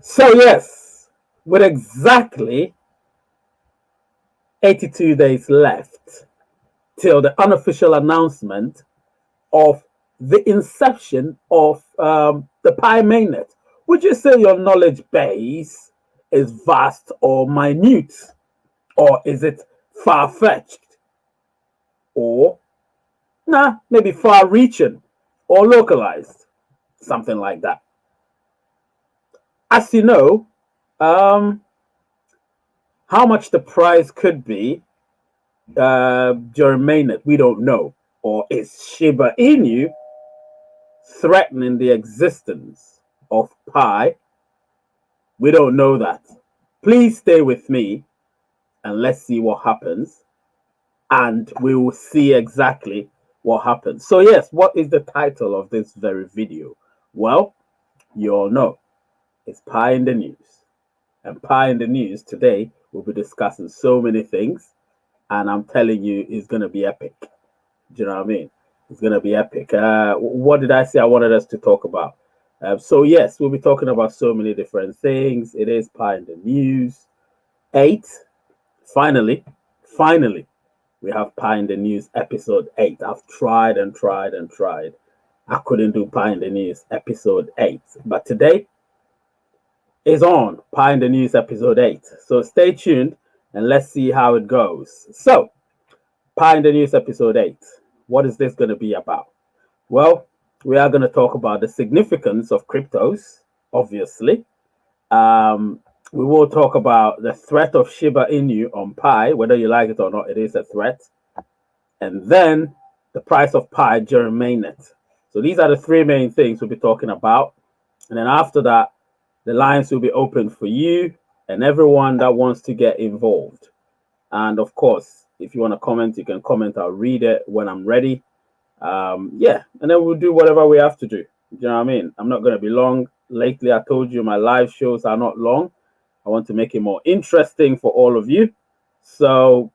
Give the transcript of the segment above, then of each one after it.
So, yes, with exactly 82 days left till the unofficial announcement of the inception of the Pi mainnet, would you say your knowledge base is vast or minute? Or is it far fetched? Or, nah, maybe far reaching or localized? Something like that. As you know, um, how much the price could be during mainnet, we don't know. Or is Shiba Inu threatening the existence of Pi? We don't know that. Please stay with me and let's see what happens. And we will see exactly what happens. So, yes, what is the title of this very video? Well, you all know it's Pi in the News. And Pi in the News today, we'll be discussing so many things. And I'm telling you, it's going to be epic. Do you know what I mean? It's going to be epic. What did I say I wanted us to talk about? So, yes, we'll be talking about so many different things. It is Pi in the News. 8. Finally, we have Pi in the News episode 8. I've tried and tried and tried. I couldn't do Pi in the News episode 8. But today is on Pi in the News episode 8. So stay tuned and let's see how it goes. So, Pi in the News episode 8. What is this going to be about? Well, we are going to talk about the significance of cryptos, obviously. Um, we will talk about the threat of Shiba Inu on Pi, whether you like it or not, it is a threat. And then the price of Pi during mainnet. So these are the three main things we'll be talking about. And then after that, the lines will be open for you and everyone that wants to get involved. And of course, if you want to comment, you can comment. I'll read it when I'm ready. Yeah, and then we'll do whatever we have to do. You know what I mean? I'm not going to be long. Lately, I told you my live shows are not long. I want to make it more interesting for all of you. So,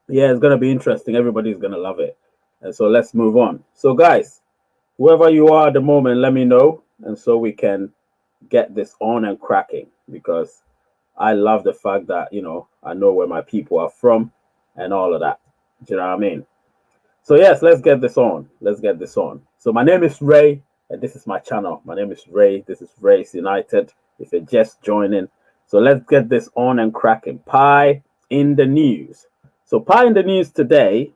yeah, it's going to be interesting. Everybody's going to love it. And so let's move on. So, guys, whoever you are at the moment, let me know. And so we can get this on and cracking because I love the fact that, I know where my people are from and all of that. Do you know what I mean? So, yes, let's get this on. Let's get this on. So, my name is Ray, and this is my channel. My name is Ray. This is Race United. If you're just joining. So, let's get this on and cracking. Pi in the News. So, Pi in the News today,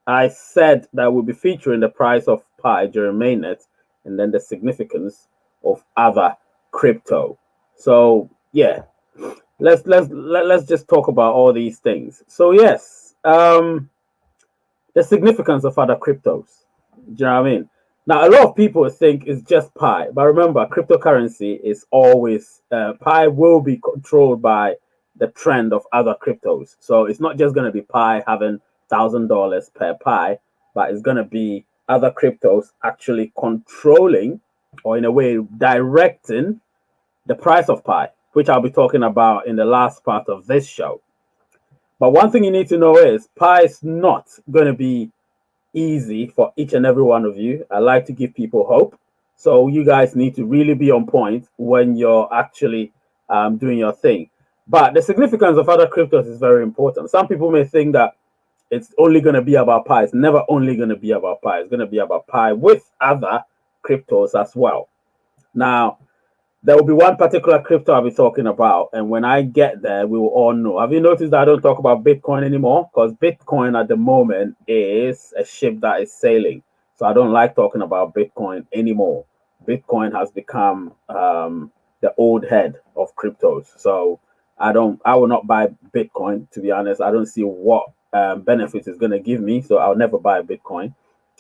I said that we'll be featuring the price of Pi during mainnet and then the significance of other crypto. So, yeah, let's just talk about all these things. So, yes, the significance of other cryptos. Do you know what I mean? Now, a lot of people think it's just Pi, but remember, cryptocurrency is always Pi will be controlled by the trend of other cryptos. So it's not just going to be Pi having $1,000 per Pi, but it's going to be other cryptos actually controlling or in a way directing the price of Pi, which I'll be talking about in the last part of this show. But one thing you need to know is Pi is not going to be easy for each and every one of you. I like to give people hope. So you guys need to really be on point when you're actually doing your thing. But the significance of other cryptos is very important. Some people may think that it's only going to be about Pi. It's never only going to be about Pi. It's going to be about Pi with other cryptos as well. Now, there will be one particular crypto I'll be talking about, and when I get there, we will all know. Have you noticed that I don't talk about Bitcoin anymore? Because Bitcoin at the moment is a ship that is sailing. So I don't like talking about Bitcoin anymore. Bitcoin has become the old head of cryptos. So I will not buy Bitcoin, to be honest. I don't see what benefits it's going to give me. So I'll never buy Bitcoin.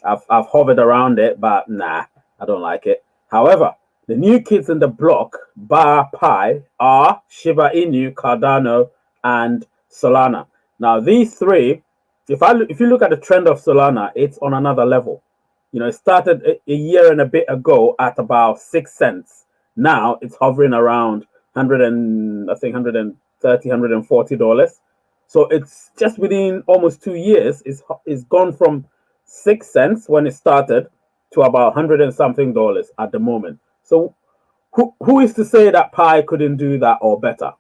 I've hovered around it, but nah, I don't like it. However, the new kids in the block, bar Pi, are Shiba Inu, Cardano, and Solana. Now, these three, if you look at the trend of Solana, it's on another level. It started a year and a bit ago at about 6 cents. Now it's hovering around 100 and I think 130, $140. So it's just within almost 2 years, it's gone from 6 cents when it started to about 100 and something dollars at the moment. So who is to say that Pi couldn't do that or better?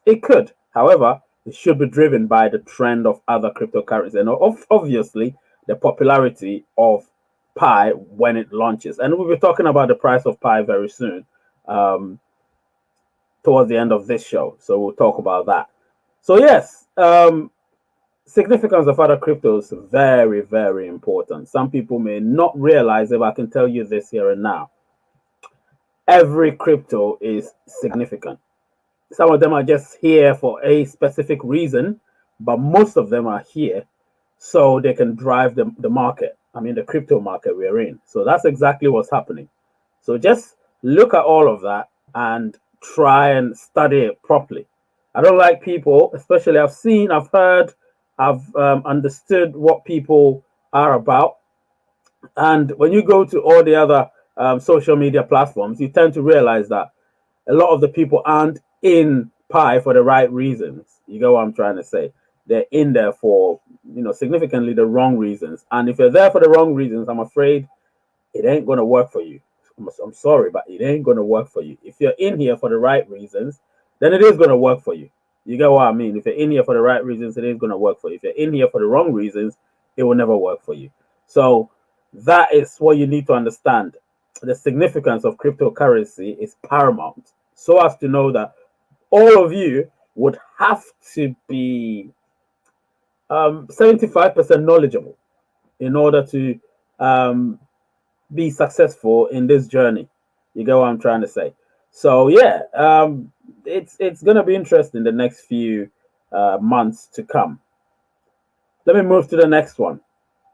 It could. However, it should be driven by the trend of other cryptocurrencies and obviously the popularity of Pi when it launches. And we'll be talking about the price of Pi very soon, towards the end of this show. So we'll talk about that. So yes, significance of other cryptos very, very important. Some people may not realize it, but I can tell you this here and now. Every crypto is significant. Some of them are just here for a specific reason, but most of them are here so they can drive the market. I mean, the crypto market we're in. So that's exactly what's happening. So just look at all of that and try and study it properly. I don't like people, especially I've heard, I've understood what people are about. And when you go to all the other social media platforms, you tend to realize that a lot of the people aren't in Pi for the right reasons. You get what I'm trying to say? They're in there for, significantly the wrong reasons. And if you're there for the wrong reasons, I'm afraid it ain't going to work for you. I'm sorry, but it ain't going to work for you. If you're in here for the right reasons, then it is going to work for you. You get what I mean? If you're in here for the right reasons, it is going to work for you. If you're in here for the wrong reasons, it will never work for you. So that is what you need to understand. The significance of cryptocurrency is paramount, so as to know that all of you would have to be 75% knowledgeable in order to be successful in this journey. You get what I'm trying to say? So yeah, it's gonna be interesting the next few months to come. Let me move to the next one.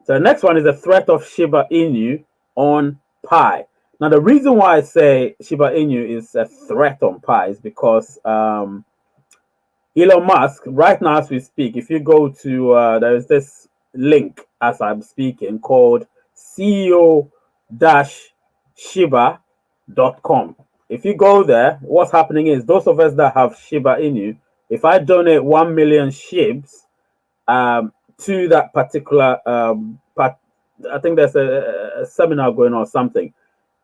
So the next one is the threat of Shiba Inu on Pi. Now the reason why I say Shiba Inu is a threat on Pi is because Elon Musk, right now as we speak, if you go to there is this link as I'm speaking called CEO-Shiba.com. If you go there, what's happening is those of us that have Shiba Inu, if I donate 1 million SHIBs to that particular I think there's a seminar going on or something.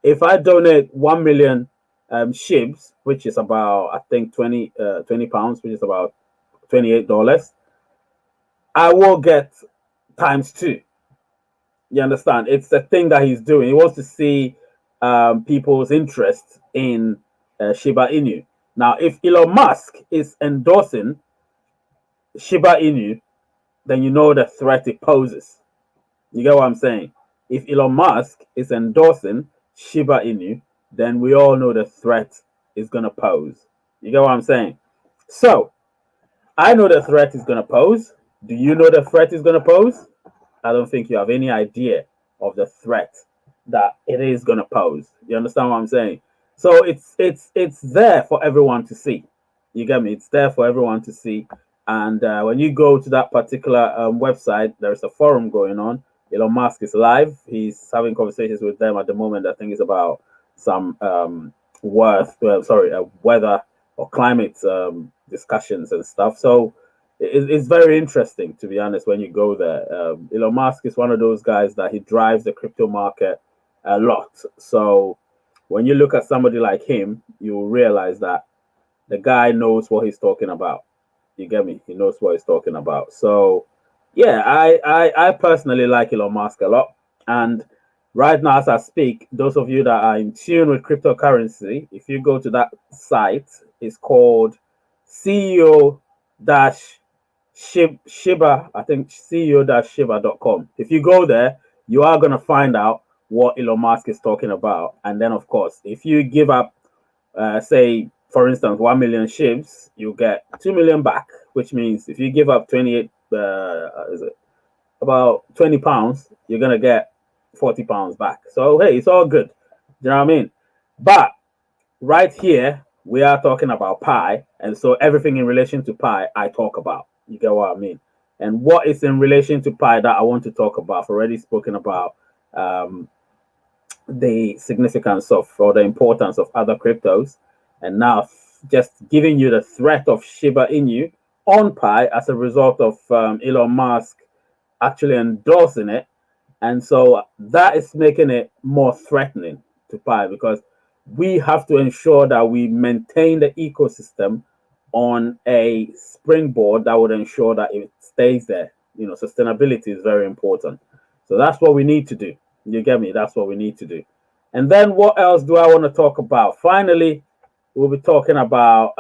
If I donate 1 million SHIBs, which is about I think 20 pounds, which is about $28, I will get ×2. You understand? It's the thing that he's doing. He wants to see people's interest in Shiba Inu. Now, if Elon Musk is endorsing Shiba Inu, then you know the threat it poses. You get what I'm saying? If Elon Musk is endorsing Shiba Inu, then we all know the threat is going to pose. You get what I'm saying? So, I know the threat is going to pose. Do you know the threat is going to pose? I don't think you have any idea of the threat that it is going to pose. You understand what I'm saying? So it's there for everyone to see. You get me? It's there for everyone to see. And when you go to that particular website, there's a forum going on. Elon Musk is live. He's having conversations with them at the moment. I think it's about some weather or climate discussions and stuff. So it's very interesting, to be honest, when you go there. Elon Musk is one of those guys that he drives the crypto market a lot. So when you look at somebody like him, you realize that the guy knows what he's talking about. You get me? He knows what he's talking about. So yeah, I personally like Elon Musk a lot. And right now, as I speak, those of you that are in tune with cryptocurrency, if you go to that site, it's called CEO Shiba, I think CEO-Shiba.com. If you go there, you are going to find out what Elon Musk is talking about. And then, of course, if you give up, say, for instance, 1 million SHIBs, you get 2 million back, which means if you give up 28, is it about 20 pounds, you're going to get 40 pounds back. So, hey, it's all good. Do you know what I mean? But right here, we are talking about Pi. And so everything in relation to Pi, I talk about. You get what I mean? And what is in relation to Pi that I want to talk about? I've already spoken about the significance of or the importance of other cryptos. And now just giving you the threat of Shiba Inu on Pi as a result of Elon Musk actually endorsing it. And so that is making it more threatening to Pi because we have to ensure that we maintain the ecosystem on a springboard that would ensure that it stays there. You know, sustainability is very important. So that's what we need to do. You get me? That's what we need to do. And then what else do I want to talk about? Finally, we'll be talking about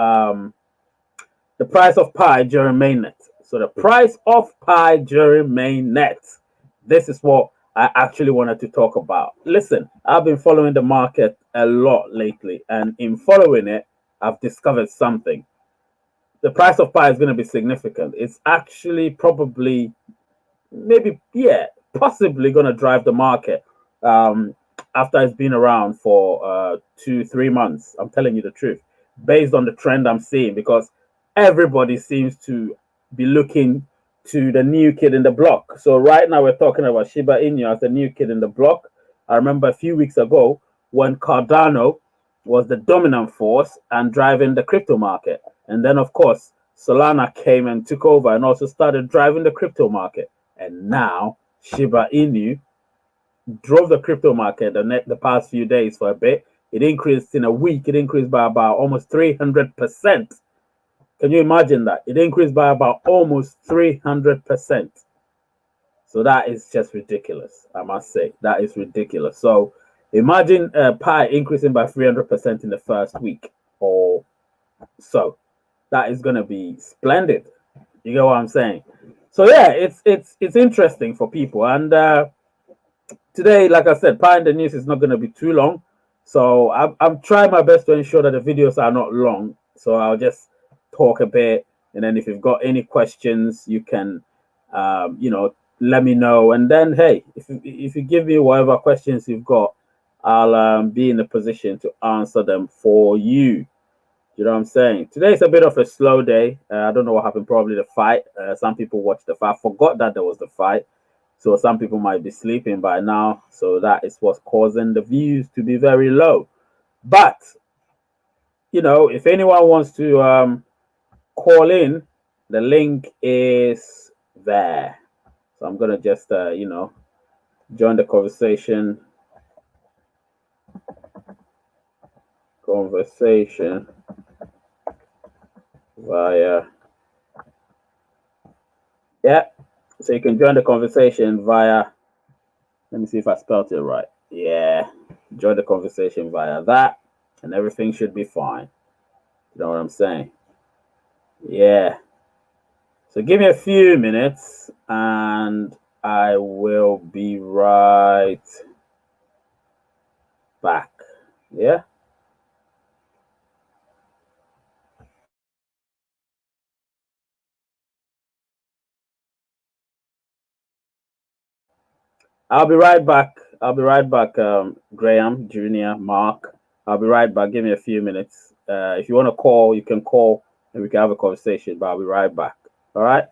the price of pi during mainnet. So the price of pi during mainnet. This is what I actually wanted to talk about. Listen, I've been following the market a lot lately, and in following it, I've discovered something. The price of pi is going to be significant. It's actually probably, maybe, yeah, possibly going to drive the market after it's been around for 2 3 months. I'm telling you the truth, based on the trend I'm seeing, because everybody seems to be looking to the new kid in the block. So right now we're talking about Shiba Inu as the new kid in the block. I remember a few weeks ago when Cardano was the dominant force and driving the crypto market. And then, of course, Solana came and took over and also started driving the crypto market. And now Shiba Inu drove the crypto market the past few days for a bit. It increased in a week. It increased by about almost 300%. Can you imagine that? It increased by about almost 300%. So that is just ridiculous, I must say. That is ridiculous. So imagine Pi increasing by 300% in the first week or so. That is going to be splendid. You get what I'm saying? So yeah, it's interesting for people. And today, like I said, Pi in the news is not going to be too long. So I'm trying my best to ensure that the videos are not long. So I'll just talk a bit, and then if you've got any questions, you can, let me know. And then, hey, if you give me whatever questions you've got, I'll be in a position to answer them for you. You know what I'm saying? Today is a bit of a slow day. I don't know what happened. Probably the fight. Some people watched the fight. I forgot that there was the fight. So some people might be sleeping by now. So that is what's causing the views to be very low. But, if anyone wants to call in, the link is there. So I'm going to just, join the conversation via, yeah. So you can join the conversation via, let me see if I spelled it right. Yeah. Join the conversation via that, and everything should be fine. You know what I'm saying? Yeah. So give me a few minutes and I will be right back. Yeah. I'll be right back. Graham, Junior, Mark. I'll be right back. Give me a few minutes. If you want to call, you can call and we can have a conversation, but I'll be right back. All right.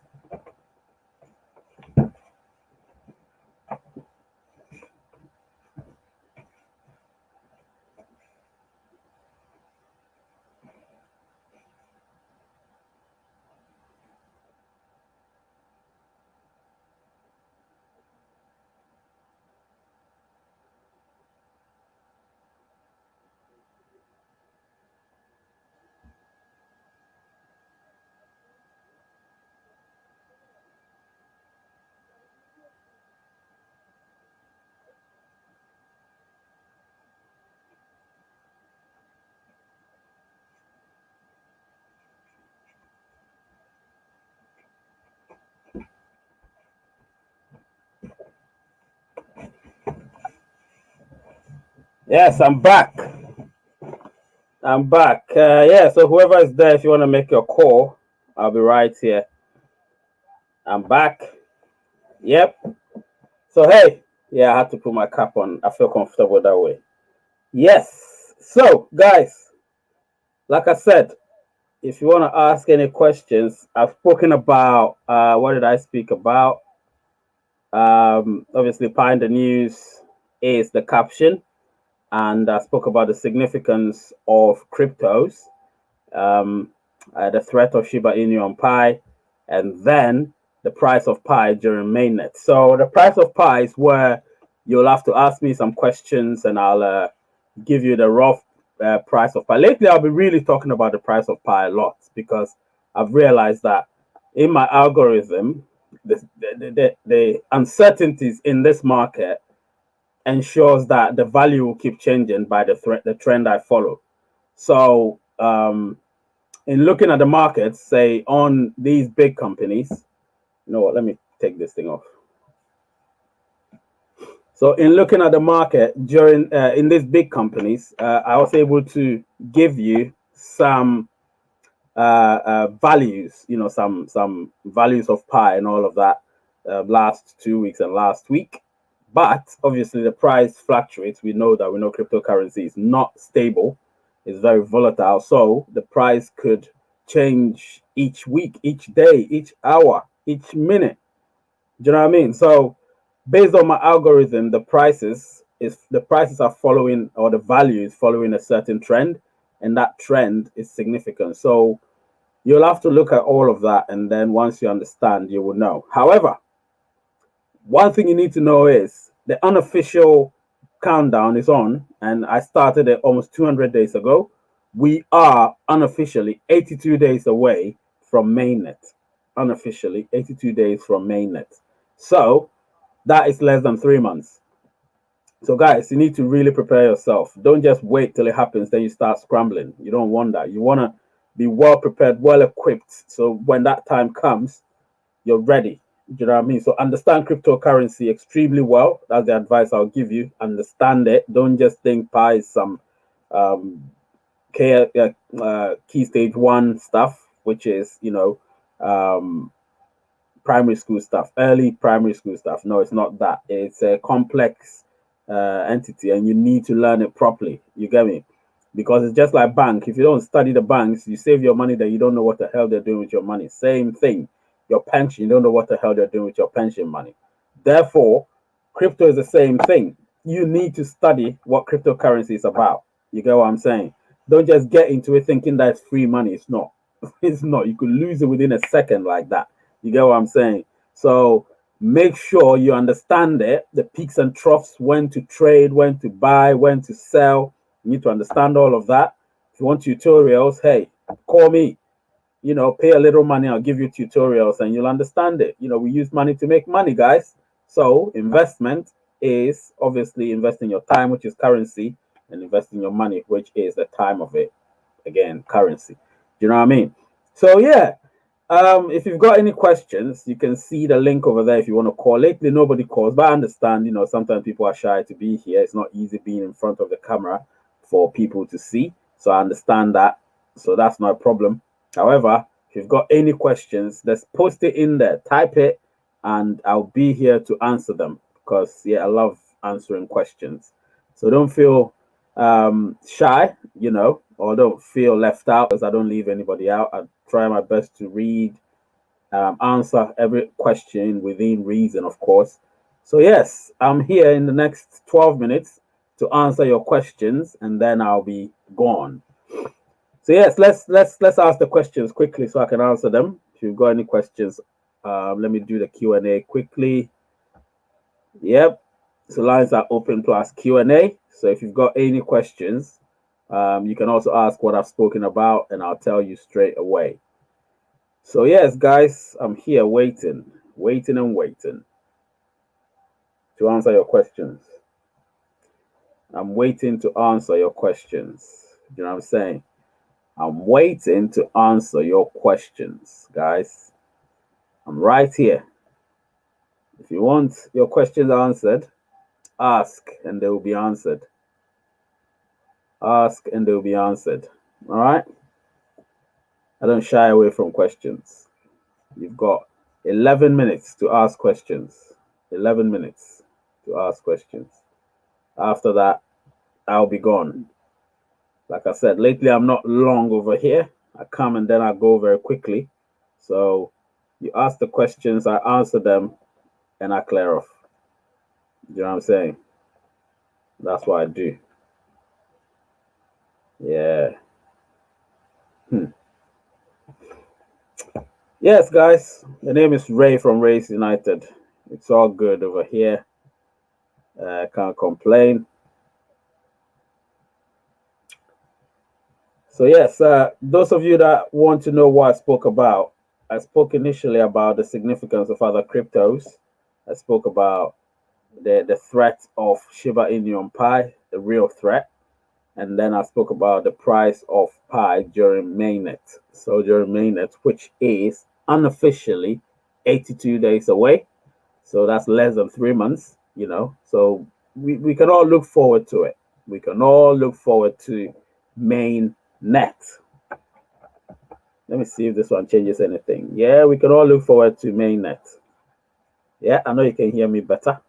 Yes, I'm back. Yeah, so whoever is there, if you want to make your call, I'll be right here. I'm back. Yep. So, hey, yeah, I had to put my cap on. I feel comfortable that way. Yes. So, guys, like I said, if you want to ask any questions, I've spoken about what did I speak about? Obviously, Pi in the news is the caption, and I spoke about the significance of cryptos, the threat of Shiba Inu on Pi, and then the price of Pi during mainnet. So the price of Pi is where you'll have to ask me some questions, and I'll give you the rough price of Pi. Lately, I'll be really talking about the price of Pi a lot because I've realized that in my algorithm, the uncertainties in this market ensures that the value will keep changing by the trend I follow. So in looking at the markets, say on these big companies, you know what, let me take this thing off. So in looking at the market during in these big companies, I was able to give you some values, you know, some values of Pi and all of that last 2 weeks and last week. But obviously the price fluctuates. We know cryptocurrency is not stable. It's very volatile. So the price could change each week, each day, each hour, each minute. Do you know what I mean? So based on my algorithm, the prices are following, or the value is following a certain trend, and that trend is significant. So you'll have to look at all of that, and then once you understand, you will know. However, one thing you need to know is the unofficial countdown is on, and I started it almost 200 days ago. We are unofficially 82 days away from Mainnet. Unofficially 82 days from Mainnet. So that is less than 3 months. So guys, you need to really prepare yourself. Don't just wait till it happens, then you start scrambling. You don't want that. You want to be well prepared, well equipped. So when that time comes, you're ready. Do you know what I mean? So understand cryptocurrency extremely well. That's the advice I'll give you. Understand it. Don't just think Pi is some key stage one stuff, which is, you know, primary school stuff, early primary school stuff. No, it's not that. It's a complex entity, and you need to learn it properly. You get me? Because it's just like bank. If you don't study the banks, you save your money, then you don't know what the hell they're doing with your money. Same thing. Your pension, you don't know what the hell they're doing with your pension money. Therefore, crypto is the same thing. You need to study what cryptocurrency is about. You get what I'm saying? Don't just get into it thinking that it's free money. It's not. It's not. You could lose it within a second like that. You get what I'm saying? So make sure you understand it, the peaks and troughs, when to trade, when to buy, when to sell. You need to understand all of that. If you want tutorials, hey, call me. You know, pay a little money, I'll give you tutorials and you'll understand it. You know, we use money to make money, guys. So investment is obviously investing your time, which is currency, and investing your money, which is the time of it. Again, currency. Do you know what I mean? So yeah, if you've got any questions, you can see the link over there if you want to call. Lately, nobody calls, but I understand, you know, sometimes people are shy to be here. It's not easy being in front of the camera for people to see. So I understand that. So that's not a problem. However, if you've got any questions, let's post it in there, type it, and I'll be here to answer them because, yeah, I love answering questions. So don't feel shy, you know, or don't feel left out, because I don't leave anybody out. I try my best to read, answer every question within reason, of course. So yes, I'm here in the next 12 minutes to answer your questions, and then I'll be gone. So yes, let's ask the questions quickly so I can answer them. If you've got any questions, let me do the Q&A quickly. Yep. So lines are open plus Q&A. So if you've got any questions, you can also ask what I've spoken about, and I'll tell you straight away. So yes, guys, I'm here waiting to answer your questions. I'm waiting to answer your questions. You know what I'm saying? I'm waiting to answer your questions, guys. I'm right here. If you want your questions answered, ask and they will be answered. Ask and they will be answered. All right? I don't shy away from questions. You've got 11 minutes to ask questions. 11 minutes to ask questions. After that, I'll be gone. Like I said, lately I'm not long over here. I come and then I go very quickly. So you ask the questions, I answer them, and I clear off. You know what I'm saying? That's what I do. Yeah. Yes, guys. The name is Ray from Race United. It's all good over here. Can't complain. So yes, those of you that want to know what I spoke about, I spoke initially about the significance of other cryptos. I spoke about the threat of Shiba Inu on Pi, the real threat, and then I spoke about the price of Pi during Mainnet. So during Mainnet, which is unofficially 82 days away, so that's less than 3 months, you know. So we can all look forward to it. We can all look forward to Mainnet. Let me see if this one changes anything. Yeah, we can all look forward to Mainnet. Yeah, I know you can hear me better.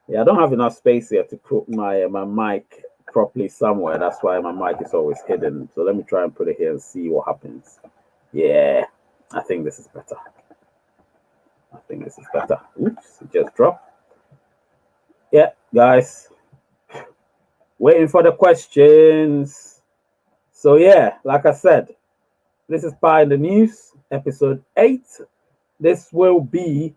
Yeah, I don't have enough space here to put my mic properly somewhere. That's why my mic is always hidden. So let me try and put it here and see what happens. Yeah, I think this is better. I think this is better. Oops, it just dropped. Yeah, guys, waiting for the questions. So yeah, like I said, this is Pi in the News, episode 8. This will be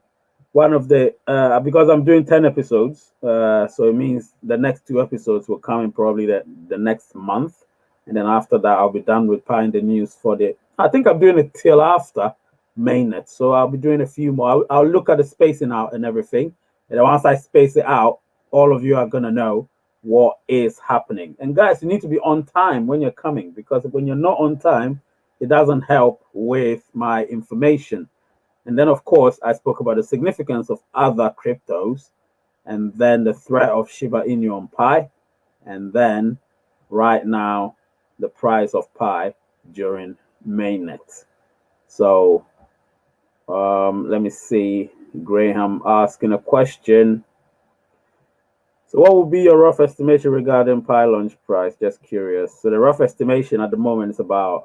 one of the because I'm doing 10 episodes, so it means the next 2 episodes will come in probably the next month, and then after that I'll be done with Pi in the News for the. I think I'm doing it till after Mainnet, so I'll be doing a few more. I'll look at the spacing out and everything, and then once I space it out, all of you are gonna know what is happening. And guys, you need to be on time when you're coming, because when you're not on time, it doesn't help with my information. And then, of course, I spoke about the significance of other cryptos, and then the threat of Shiba Inu on Pi, and then right now, the price of Pi during Mainnet. So let me see. Graham asking a question. So what would be your rough estimation regarding Pi launch price? Just curious. So the rough estimation at the moment is about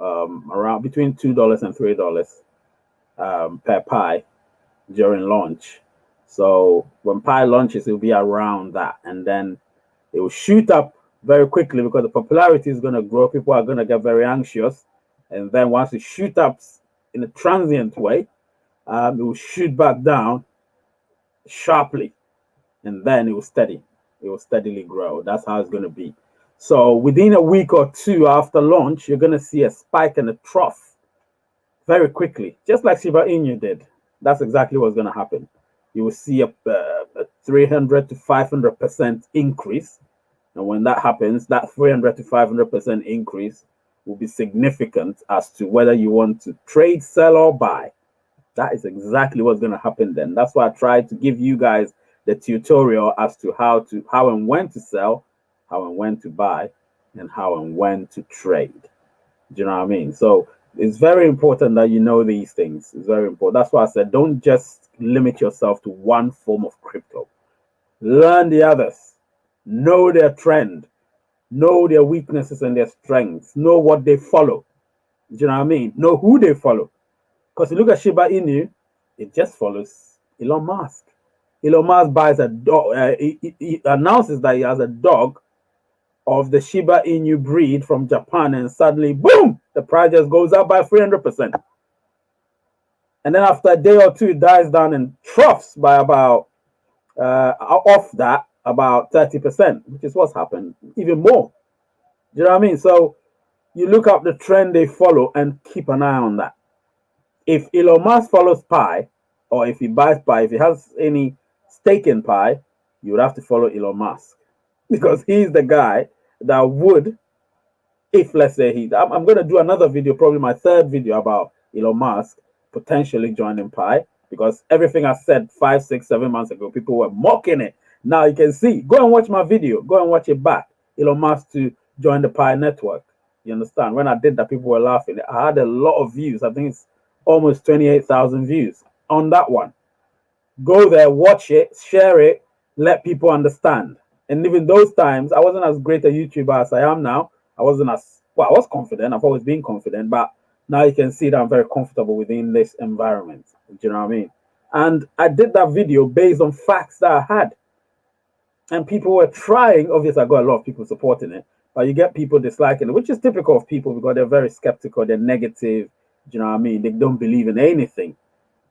around between $2 and $3 per Pi during launch. So when Pi launches, it will be around that, and then it will shoot up very quickly because the popularity is going to grow. People are going to get very anxious, and then once it shoots up in a transient way, it will shoot back down sharply, and then it will steady. It will steadily grow. That's how it's going to be. So within a week or two after launch, you're going to see a spike and a trough very quickly, just like Shiba Inu did. That's exactly what's going to happen. You will see a 300 to 500% increase. And when that happens, that 300 to 500% increase will be significant as to whether you want to trade, sell, or buy. That is exactly what's going to happen then. That's why I tried to give you guys the tutorial as to how and when to sell, how and when to buy, and how and when to trade. Do you know what I mean? So it's very important that you know these things. It's very important. That's why I said don't just limit yourself to one form of crypto. Learn the others. Know their trend. Know their weaknesses and their strengths. Know what they follow. Do you know what I mean? Know who they follow. Because you look at Shiba Inu, it just follows Elon Musk. Elon Musk buys a dog. He announces that he has a dog of the Shiba Inu breed from Japan, and suddenly, boom, the price just goes up by 300%. And then after a day or two, it dies down and troughs by about, off that, about 30%, which is what's happened, even more. Do you know what I mean? So you look up the trend they follow and keep an eye on that. If Elon Musk follows Pi, or if he buys Pi, if he has any stake in Pi, you would have to follow Elon Musk, because he's the guy that would, if let's say I'm going to do another video, probably my 3rd video, about Elon Musk potentially joining Pi, because everything I said 5, 6, 7 months ago, people were mocking it. Now you can see, go and watch my video, go and watch it back. Elon Musk to join the Pi network. You understand? When I did that, people were laughing. I had a lot of views. I think it's almost 28,000 views on that one. Go there, watch it, share it, let people understand. And even those times, I wasn't as great a YouTuber as I am now. I wasn't as, well, I was confident. I've always been confident, but now you can see that I'm very comfortable within this environment. Do you know what I mean? And I did that video based on facts that I had. And people were trying. Obviously, I got a lot of people supporting it, but you get people disliking it, which is typical of people because they're very skeptical, they're negative. Do you know what I mean? They don't believe in anything.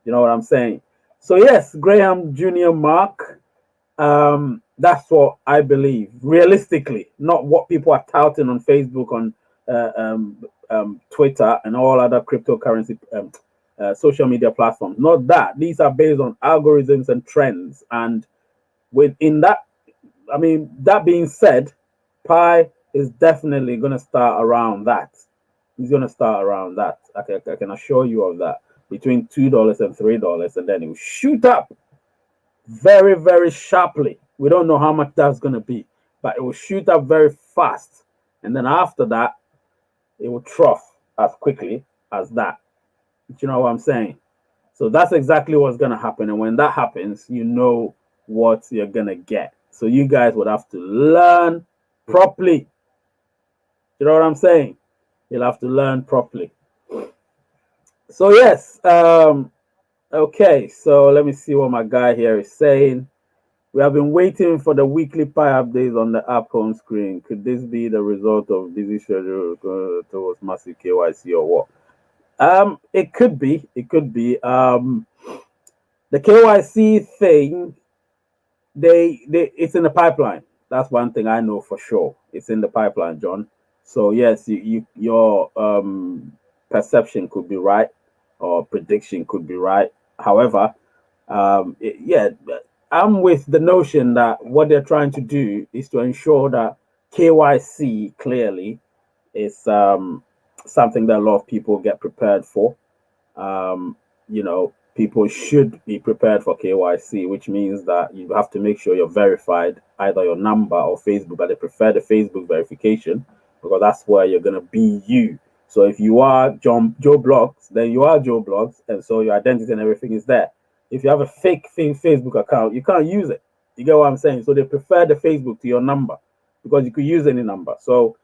You know what I'm saying? So yes, Graham Jr. Mark, that's what I believe, realistically, not what people are touting on Facebook, on Twitter and all other cryptocurrency social media platforms. Not that. These are based on algorithms and trends. And within that, I mean, that being said, Pi is definitely going to start around that. He's going to start around that. I can assure you of that. Between $2 and $3, and then it will shoot up very, very sharply. We don't know how much that's going to be, but it will shoot up very fast. And then after that, it will trough as quickly as that. Do you know what I'm saying? So that's exactly what's going to happen. And when that happens, you know what you're going to get. So you guys would have to learn properly. You know what I'm saying? You'll have to learn properly. So yes, okay. So let me see what my guy here is saying. We have been waiting for the weekly Pi updates on the app home screen. Could this be the result of busy schedule towards massive KYC or what? It could be. It could be. The KYC thing, it's in the pipeline. That's one thing I know for sure. It's in the pipeline, John. So yes, your perception could be right, or prediction could be right. However, yeah, I'm with the notion that what they're trying to do is to ensure that KYC clearly is something that a lot of people get prepared for. You know, people should be prepared for KYC, which means that you have to make sure you're verified, either your number or Facebook, but they prefer the Facebook verification because that's where you're going to be you. So if you are Joe Blogs, then you are Joe Blogs, and so your identity and everything is there. If you have a fake Facebook account, you can't use it. You get what I'm saying? So they prefer the Facebook to your number because you could use any number. So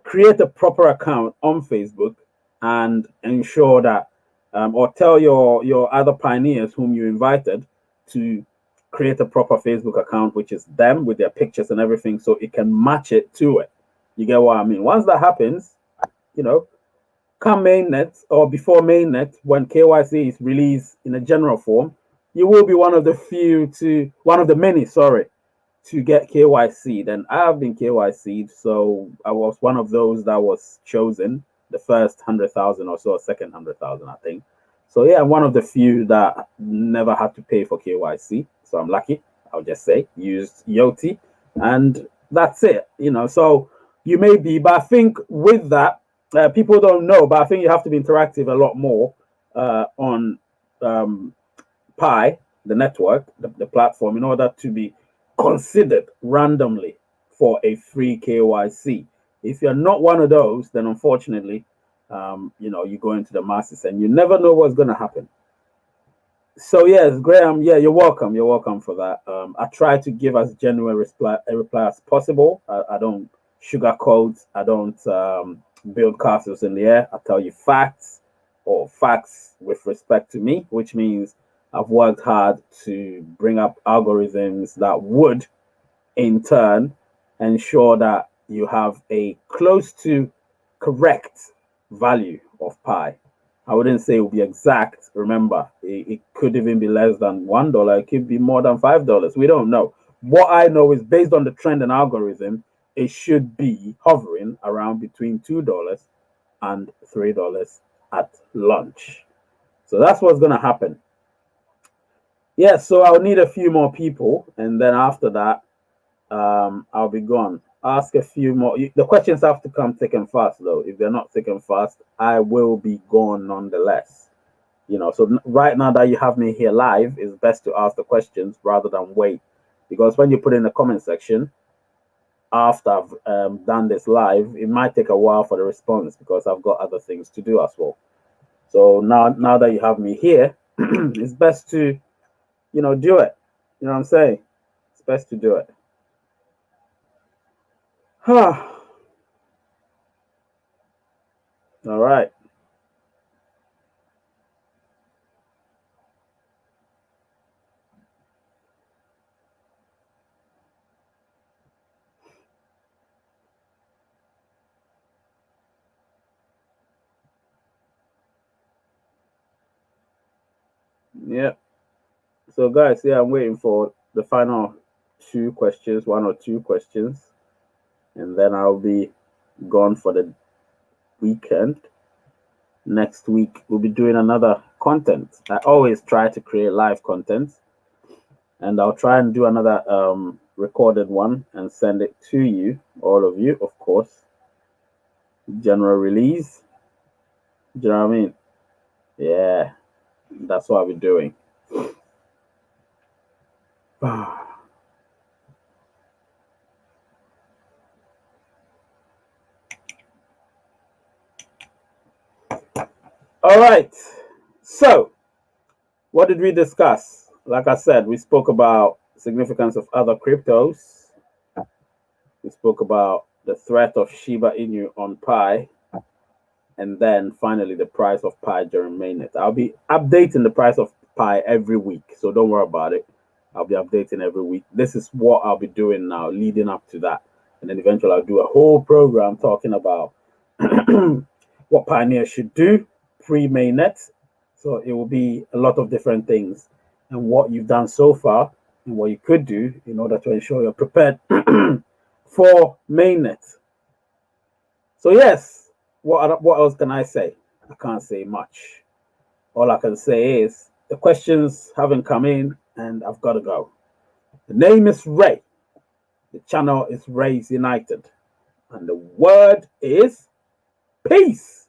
create a proper account on Facebook and ensure that, or tell your other pioneers whom you invited to create a proper Facebook account, which is them with their pictures and everything, so it can match it to it. You get what I mean? Once that happens, you know, come Mainnet or before Mainnet, when KYC is released in a general form, you will be one of the many, to get KYC. Then I have been KYC'd, so I was one of those that was chosen, the first 100,000 or so, second 100,000, I think. So yeah, I'm one of the few that never had to pay for KYC. So I'm lucky. I'll just say used Yoti, and that's it. You know, so you may be, but I think with that, people don't know, but I think you have to be interactive a lot more on Pi, the network, the platform, in order to be considered randomly for a free KYC. If you're not one of those, then unfortunately, you know, you go into the masses and you never know what's going to happen. So yes, Graham, yeah, you're welcome. You're welcome for that. I try to give as genuine a reply as possible. I don't sugarcoat. I don't build castles in the air. I tell you facts, or facts with respect to me, which means I've worked hard to bring up algorithms that would, in turn, ensure that you have a close to correct value of Pi. I wouldn't say it will be exact. Remember, it could even be less than $1. It could be more than $5. We don't know. What I know is based on the trend and algorithm, it should be hovering around between $2 and $3 at launch. So that's what's going to happen. Yeah, so I'll need a few more people, and then after that, I'll be gone. Ask a few more. The questions have to come thick and fast, though. If they're not thick and fast, I will be gone nonetheless. You know, so right now that you have me here live, it's best to ask the questions rather than wait, because when you put in the comment section after I've done this live, it might take a while for the response because I've got other things to do as well. So now that you have me here, it's best to, you know, do it. You know what I'm saying? It's best to do it. All right. Yeah. So guys, yeah, I'm waiting for the final one or two questions, and then I'll be gone for the weekend. Next week, we'll be doing another content. I always try to create live content, and I'll try and do another recorded one and send it to you, all of you, of course. General release. Do you know what I mean? Yeah, that's what I'll be doing. All right. So, what did we discuss? Like I said, we spoke about significance of other cryptos. We spoke about the threat of Shiba Inu on Pi, and then finally the price of Pi during mainnet. I'll be updating the price of Pi every week, so don't worry about it. I'll be updating every week. This is what I'll be doing now, leading up to that, and then eventually I'll do a whole program talking about what Pioneer should do pre-mainnet. So it will be a lot of different things, and what you've done so far, and what you could do in order to ensure you're prepared for mainnet. So yes, what else can I say? I can't say much. All I can say is the questions haven't come in, and I've got to go. The name is Ray. The channel is Rays United, and the word is peace.